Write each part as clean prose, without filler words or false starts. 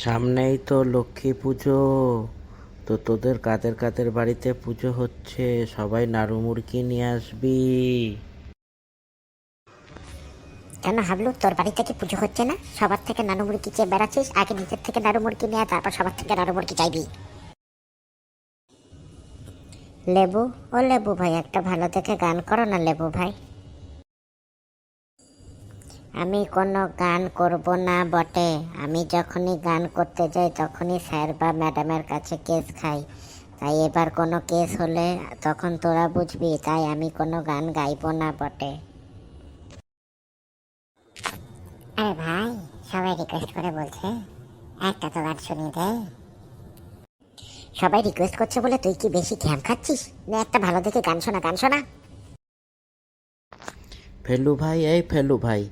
সামনেই তো লক্ষ্মী পুজো। তো তোদের কাদের কাদের বাড়িতে পুজো হচ্ছে? সবাই নাড়ু মুড়কি নিয়ে আসবি। কেন হাবলু, তোর বাড়িতে কি পুজো হচ্ছে না? সবার থেকে নানু মুড়কি চেয়ে বেড়াচ্ছিস, আগে নিজের থেকে নানু মুড়কি নিয়ে তারপর সবার থেকে নানু মুড়কি চাইবি। লেবু, ও লেবু ভাই, একটা ভালো দেখে গান করো না লেবু ভাই। আমি কোনো গান করব না বটে। আমি যখনই গান করতে যাই তখনই স্যার বা ম্যাডামের কাছে কেস খাই। তাই এবার কোনো কেস হলে তখন তোরা বুঝবি, তাই আমি কোনো গান গাইবো না বটে। আরে ভাই, সবাই রিকোয়েস্ট করে বলছে, একটা তো গান শুনিয়ে দে। সবাই রিকোয়েস্ট করছে বলে তুই কি বেশি ঘ্যাম খাচ্ছিস? নে একটা ভালো দেখে গান শোনা, গান শোনা। ফেলু ভাই, এই ফেলু ভাই,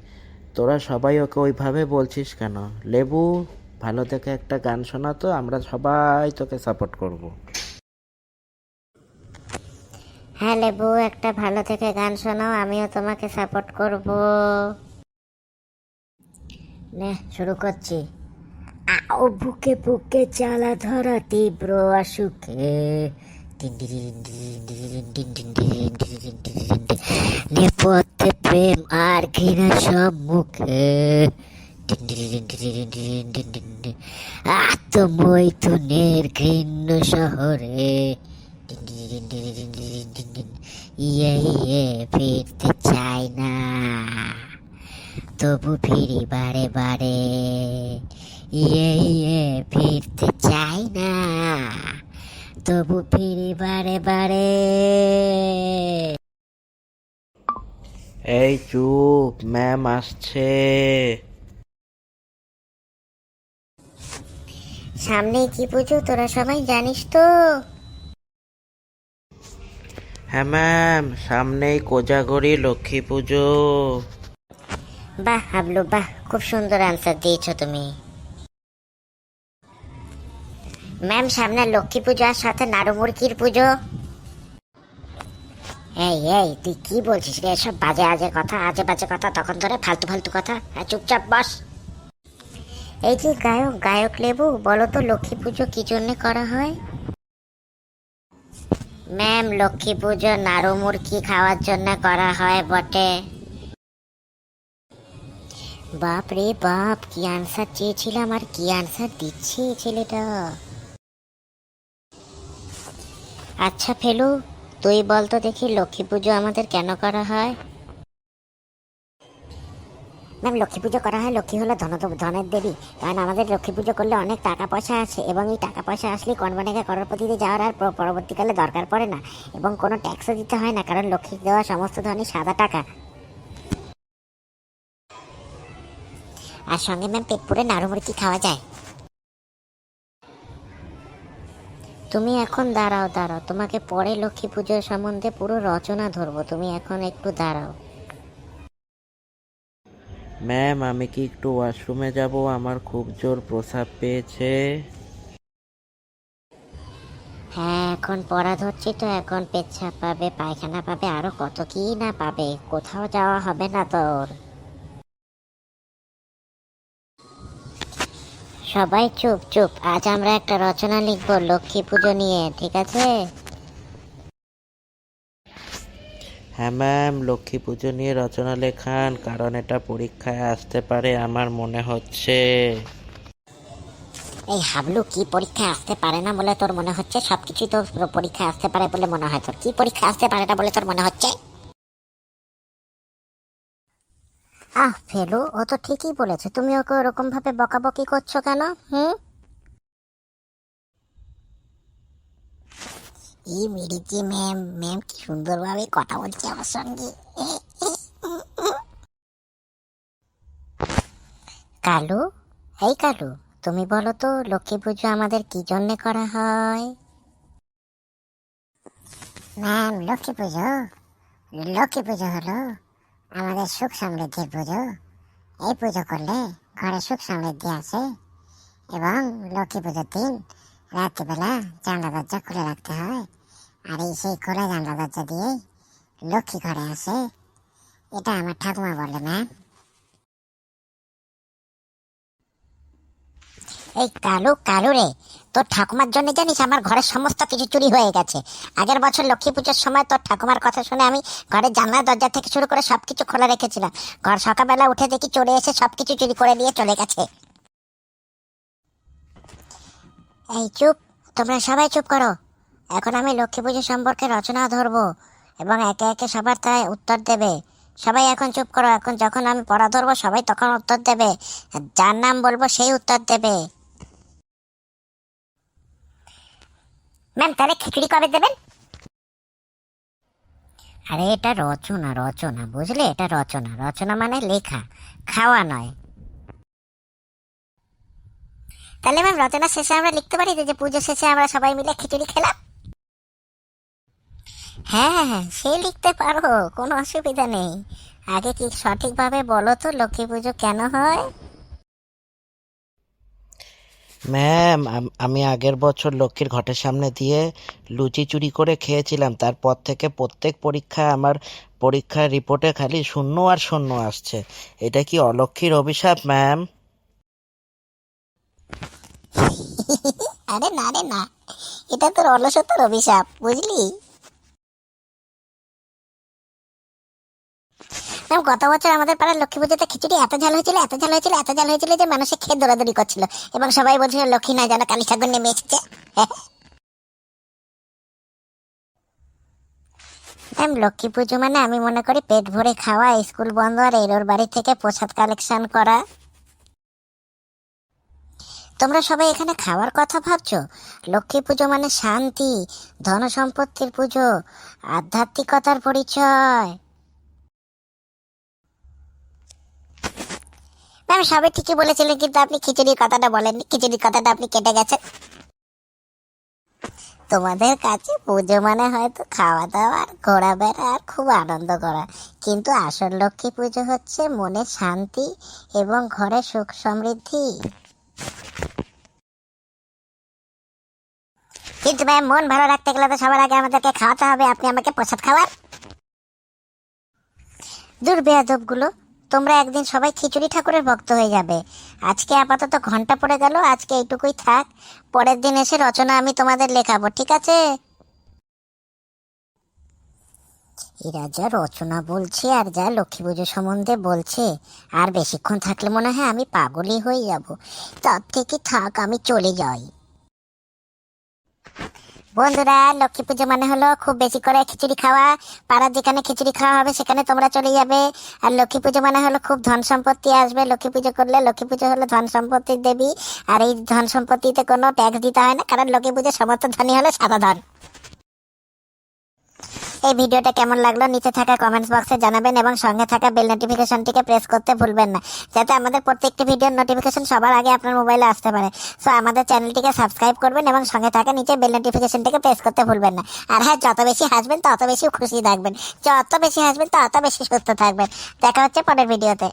তোরা সবাই ওকে ওইভাবে বলছিস কেন? লেবু, ভালো দেখে একটা গান শোনা তো, আমরা সবাই তোকে সাপোর্ট করব। হ্যাঁ লেবু, একটা ভালো থেকে গান শোনাও, আমিও তোমাকে সাপোর্ট করব। নে শুরু করছি। আও বুকে বুকে জ্বালা ধরা তীব্র অসুখে, নেপথ্যে প্রেম আর ঘৃণা সম্মুখে, আত্মমৈথুনের ঘৃণ্য শহরে, ইয়ে ইয়ে ফিরতে চাই না, তবু ফিরি বারে বারে। ইয়ে ইয়ে ফিরতে চাই না, তবু ফিরি বারে বারে। এই চুপ, ম্যাম আসছে। সামনেই কি পুজো তোরা সবাই জানিস তো? হ্যাঁ ম্যাম, সামনেই কোজাগরি লক্ষ্মী পুজো। বাহ হাবলু বাহ, খুব সুন্দর আনসার দিয়েছো তুমি। ম্যাম, সামনে লক্ষ্মী পুজো আর সাথে নাড়ু মুড়কির পুজো। এই এই, তুই কি বলছিস রে? এসব বাজে আজে কথা, আজে বাজে কথা তখন ধরে ফালতু ফালতু কথা। হ্যাঁ, চুপচাপ বস। এই যে গায়ক গায়ক লেবু, বলো তো লক্ষ্মী পুজো কি জন্য করা হয়? ম্যাম, লক্ষ্মী পুজো নাড়ু মুড়কি খাওয়ার জন্য করা হয় বটে। বাপ রে বাপ, কি আনসার চেয়েছিলাম আর কি আনসার দিচ্ছে এই ছেলেটা। আচ্ছা ফেলু, তুই বল তো দেখি লক্ষ্মী পুজো আমাদের কেন করা হয়? ম্যাম, লক্ষ্মী পুজো করা হয়, লক্ষ্মী হলো ধনের দেবী। কারণ আমাদের লক্ষ্মী পুজো করলে অনেক টাকা পয়সা আসে, এবং এই টাকা পয়সা আসলে কনভেন্টে করোড়পতিতে যাওয়ার আর পরবর্তীকালে দরকার পড়ে না, এবং কোনো ট্যাক্সও দিতে হয় না, কারণ লক্ষ্মী দেওয়া সমস্ত ধরনের সাদা টাকা। আর সঙ্গে ম্যাম পেট পুরে নাড়ু মুড়কি খাওয়া যায়। তুমি এখন দাঁড়াও দাঁড়াও, তোমাকে পরে লক্ষ্মী পুজোর সম্বন্ধে পুরো রচনা ধরবো, তুমি এখন একটু দাঁড়াও। ম্যাম, আমি কি একটু ওয়াশরুমে যাব? আমার খুব জোর প্রস্রাব পেয়েছে। হ্যাঁ, এখন পড়া ধরছি তো, এখন পেচ্ছাপ পাবে, পায়খানা পাবে, আরো কত কি না পাবে, কোথাও যাওয়া হবে না তোর। সবাই চুপ চুপ, আজ আমরা একটা রচনা লিখবো লক্ষ্মী পুজো নিয়ে, ঠিক আছে? হ্যাঁ ম্যাম, লক্ষ্মী পুজো নিয়ে রচনা লেখান, কারণ এটা পরীক্ষায় আসতে পারে আমার মনে হচ্ছে। এই হাবলু, কি পরীক্ষা আসতে পারে না বলে তোর মনে হচ্ছে? সবকিছু তো পরীক্ষা আসতে পারে বলে মনে হয় তোর। কি পরীক্ষা আসতে পারে না বলে তোর মনে হচ্ছে? আহ ফেলু, ও তো ঠিকই বলেছে, তুমি ওকে ওরকম ভাবে বকাবকি করছো কেন? হুম। এই মেরেছে ম্যাম, ম্যাম কি সুন্দরভাবে কথা বলছে আমার সঙ্গে। কালু, এই কালু, তুমি বলো তো লক্ষ্মী পুজো আমাদের কি জন্য করা হয়? ম্যাম, লক্ষ্মী পুজো হলো আমাদের সুখ সমৃদ্ধির পুজো। এই পুজো করলে ঘরে সুখ সমৃদ্ধি আসে, এবং লক্ষ্মী পুজোর দিন রাত্রিবেলা জানলা দরজা খুলে রাখতে হয়, আর এই সেই খোলা জানলা দরজা দিয়েই লক্ষ্মী ঘরে আসে। এটা আমার ঠাকুমা বলে ম্যাম। এই কালু কালু রে, তোর ঠাকুমার জন্য জানিস আমার ঘরের সমস্ত কিছু চুরি হয়ে গেছে। আগের বছর লক্ষ্মী পুজোর সময় তোর ঠাকুমার কথা শুনে আমি ঘরের জানলা দরজা থেকে শুরু করে সবকিছু খোলা রেখেছিলাম। ঘর সকালবেলা উঠে দেখি চোরে এসে সবকিছু চুরি করে নিয়ে চলে গেছে। এই চুপ, তোমরা সবাই চুপ করো। এখন আমি লক্ষ্মী পুজো সম্পর্কে রচনা ধরবো এবং একে একে সবার তাই উত্তর দেবে। সবাই এখন চুপ করো। এখন যখন আমি পড়া ধরবো সবাই তখন উত্তর দেবে। যার নাম বলবো সেই উত্তর দেবে। ম্যাম, তাহলে খিচুড়ি কবে দেবেন? আরে এটা রচনা, রচনা বুঝলে? এটা রচনা, রচনা মানে লেখা, খাওয়া নয়। তাহলে ম্যাম রচনা শেষে আমরা লিখতে পারি যে পুজো শেষে আমরা সবাই মিলে খিচুড়ি খেলাম। হ্যাঁ হ্যাঁ হ্যাঁ, সে লিখতে পারো, কোনো অসুবিধা নেই। আগে কি সঠিকভাবে বলো তো লক্ষ্মী পুজো কেন হয়? ম্যাম, আমি আগের বছর লক্ষ্মীর ঘটের সামনে দিয়ে লুচি চুরি করে খেয়েছিলাম। তারপর থেকে প্রত্যেক পরীক্ষায় আমার পরীক্ষার রিপোর্টে খালি শূন্য আর শূন্য আসছে। এটা কি অলক্ষ্মীর অভিশাপ ম্যাম? আরে না রে না, এটা তোর অলসতার অভিশাপ, বুঝলি? ম্যাম, গত বছর আমাদের পাড়ার লক্ষ্মী পুজোতে খিচুড়ি এত ঝাল হয়েছিল, এত ঝাল হয়েছিল, এত ঝাল হয়েছিল যে মানুষে খেয়ে দৌড়াদৌড়ি করছিল এবং সবাই বলছিল লক্ষ্মী না যেন কালী ঠাকুর নেমে এসেছে। ম্যাম, লক্ষ্মী পুজো মানে আমি মনে করি পেট ভরে খাওয়া, স্কুল বন্ধ আর এরোর বাড়ি থেকে প্রসাদ কালেকশন করা। তোমরা সবাই এখানে খাওয়ার কথা ভাবছো? লক্ষ্মী পুজো মানে শান্তি, ধন সম্পত্তির পুজো, আধ্যাত্মিকতার পরিচয়। ম্যাম, সবাই ঠিকই বলেছিলেন, কিন্তু আপনি খিচুড়ির কথাটা বলেননি। খিচুড়ির কথাটা আপনি কেটে গেছেন। তোমাদের কাছে পুজো মানে হয়তো খাওয়া দাওয়া আর ঘোরাফেরা আর খুব আনন্দ করা, কিন্তু আসল লক্ষ্মী পুজো হচ্ছে মনে শান্তি এবং ঘরে সুখ সমৃদ্ধি। কিন্তু ম্যাম, মন ভালো রাখতে গেলে তো সবার আগে আমাদেরকে খাওয়াতে হবে। আপনি আমাকে প্রসাদ খাওয়ান? দূর বেয়াদব গুলো, তোমরা একদিন সবাই খিচুড়ি ঠাকুরের ভক্ত হয়ে যাবে। আজকে আপাতত ঘন্টা পড়ে গেল, আজকে এইটুকুই থাক। পরের দিন এসে রচনা আমি তোমাদের লেখাবো, ঠিক আছে? এরা যা রচনা বলছে আর যা লক্ষ্মী পুজো সম্বন্ধে বলছে, আর বেশিক্ষণ থাকলে মনে হয় আমি পাগলই হয়ে যাব। তার থেকে থাক, আমি চলে যাই। বন্ধুরা, লক্ষ্মী পুজো মানে হলো খুব বেশি করে খিচুড়ি খাওয়া। পাড়ার যেখানে খিচুড়ি খাওয়া হবে সেখানে তোমরা চলে যাবে। আর লক্ষ্মী পুজো মানে হলো খুব ধন সম্পত্তি আসবে লক্ষ্মী পুজো করলে। লক্ষ্মী পুজো হলো ধন সম্পত্তির দেবী, আর এই ধন সম্পত্তিতে কোনো ট্যাক্স দিতে হয় না, কারণ লক্ষ্মী পুজোর সমস্ত ধনী হলো সাদা ধন। এই ভিডিওটা কেমন লাগলো নিচে থাকা কমেন্টস বক্সে জানাবেন এবং সঙ্গে থাকা বেল নোটিফিকেশনটিকে প্রেস করতে ভুলবেন না, যাতে আমাদের প্রত্যেকটি ভিডিওর নোটিফিকেশন সবার আগে আপনার মোবাইলে আসতে পারে। সো আমাদের চ্যানেলটিকে সাবস্ক্রাইব করবেন এবং সঙ্গে থাকা নিচে বেল নোটিফিকেশনটিকে প্রেস করতে ভুলবেন না। আর হ্যাঁ, যত বেশি হাসবেন তত বেশি খুশি থাকবেন, যত বেশি হাসবেন তত বেশি সুস্থ থাকবেন। দেখা হচ্ছে পরের ভিডিওতে।